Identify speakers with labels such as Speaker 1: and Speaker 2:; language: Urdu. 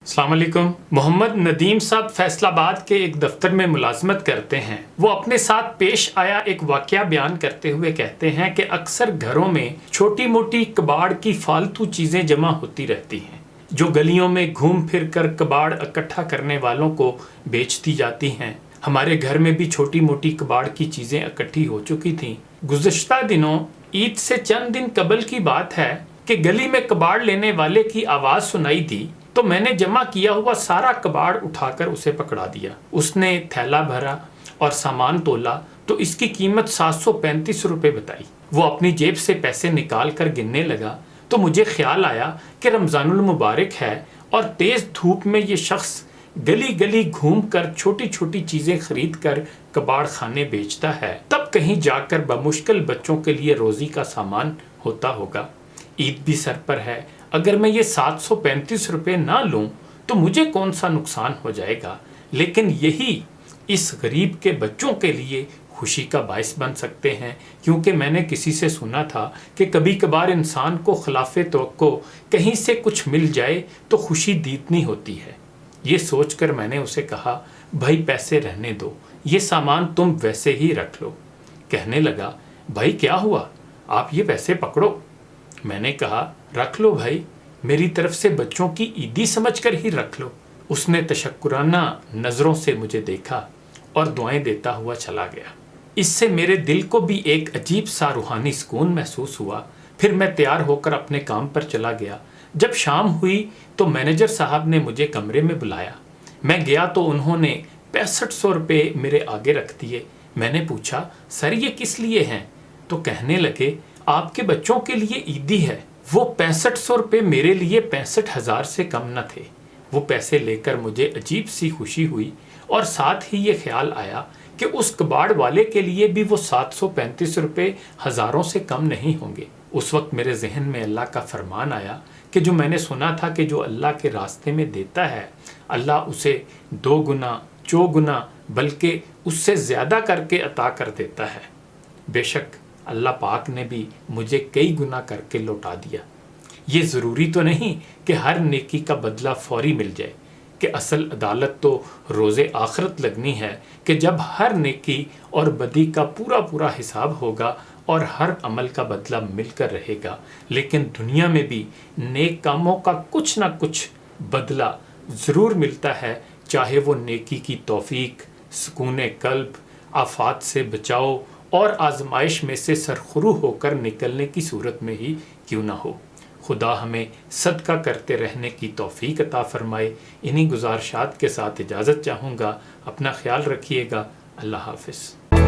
Speaker 1: السلام علیکم۔ محمد ندیم صاحب فیصل آباد کے ایک دفتر میں ملازمت کرتے ہیں۔ وہ اپنے ساتھ پیش آیا ایک واقعہ بیان کرتے ہوئے کہتے ہیں کہ اکثر گھروں میں چھوٹی موٹی کباڑ کی فالتو چیزیں جمع ہوتی رہتی ہیں جو گلیوں میں گھوم پھر کر کباڑ اکٹھا کرنے والوں کو بیچ دی جاتی ہیں۔ ہمارے گھر میں بھی چھوٹی موٹی کباڑ کی چیزیں اکٹھی ہو چکی تھیں۔ گزشتہ دنوں عید سے چند دن قبل کی بات ہے کہ گلی میں کباڑ لینے والے کی آواز سنائی دی تو میں نے جمع کیا ہوا سارا کباڑ اٹھا کر اسے پکڑا دیا۔ اس نے تھیلا بھرا اور سامان تولا تو اس کی قیمت 735 روپے بتائی۔ وہ اپنی جیب سے پیسے نکال کر گننے لگا تو مجھے خیال آیا کہ رمضان المبارک ہے اور تیز دھوپ میں یہ شخص گلی گلی گھوم کر چھوٹی چھوٹی چیزیں خرید کر کباڑ خانے بیچتا ہے، تب کہیں جا کر بمشکل بچوں کے لیے روزی کا سامان ہوتا ہوگا۔ عید بھی سر پر ہے، اگر میں یہ 735 روپے نہ لوں تو مجھے کون سا نقصان ہو جائے گا، لیکن یہی اس غریب کے بچوں کے لیے خوشی کا باعث بن سکتے ہیں، کیونکہ میں نے کسی سے سنا تھا کہ کبھی کبھار انسان کو خلاف توقع کہیں سے کچھ مل جائے تو خوشی دیدنی ہوتی ہے۔ یہ سوچ کر میں نے اسے کہا، بھائی پیسے رہنے دو، یہ سامان تم ویسے ہی رکھ لو۔ کہنے لگا، بھائی کیا ہوا، آپ یہ پیسے پکڑو۔ میں نے کہا، رکھ لو بھائی، میری طرف سے بچوں کی عیدی سمجھ کر ہی رکھ لو۔ اس نے تشکرانہ نظروں سے مجھے دیکھا اور دعائیں دیتا ہوا چلا گیا۔ اس سے میرے دل کو بھی ایک عجیب سا روحانی سکون محسوس ہوا۔ پھر میں تیار ہو کر اپنے کام پر چلا گیا۔ جب شام ہوئی تو مینیجر صاحب نے مجھے کمرے میں بلایا۔ میں گیا تو انہوں نے 6500 روپے میرے آگے رکھ دیے۔ میں نے پوچھا، سر یہ کس لیے ہیں؟ تو کہنے لگے، آپ کے بچوں کے لیے عیدی ہے۔ وہ 6500 روپے میرے لیے 65,000 سے کم نہ تھے۔ وہ پیسے لے کر مجھے عجیب سی خوشی ہوئی اور ساتھ ہی یہ خیال آیا کہ اس کباڑ والے کے لیے بھی وہ 735 روپے ہزاروں سے کم نہیں ہوں گے۔ اس وقت میرے ذہن میں اللہ کا فرمان آیا کہ جو میں نے سنا تھا کہ جو اللہ کے راستے میں دیتا ہے اللہ اسے 2 گنا 4 گنا بلکہ اس سے زیادہ کر کے عطا کر دیتا ہے۔ بے شک اللہ پاک نے بھی مجھے کئی گنا کر کے لوٹا دیا۔ یہ ضروری تو نہیں کہ ہر نیکی کا بدلہ فوری مل جائے، کہ اصل عدالت تو روز آخرت لگنی ہے کہ جب ہر نیکی اور بدی کا پورا حساب ہوگا اور ہر عمل کا بدلہ مل کر رہے گا۔ لیکن دنیا میں بھی نیک کاموں کا کچھ نہ کچھ بدلہ ضرور ملتا ہے، چاہے وہ نیکی کی توفیق، سکون قلب، آفات سے بچاؤ اور آزمائش میں سے سرخرو ہو کر نکلنے کی صورت میں ہی کیوں نہ ہو۔ خدا ہمیں صدقہ کرتے رہنے کی توفیق عطا فرمائے۔ انہی گزارشات کے ساتھ اجازت چاہوں گا۔ اپنا خیال رکھیے گا۔ اللہ حافظ۔